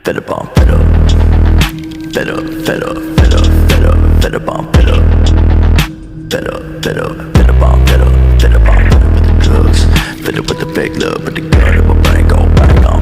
Fed up on fed up. Fed up, fed up, fed up, fed up, fed up on fed up. Fed up, fed up, fed up on fed up. Fed up on fed up with the drugs. Fed up with the fake love, with the gun.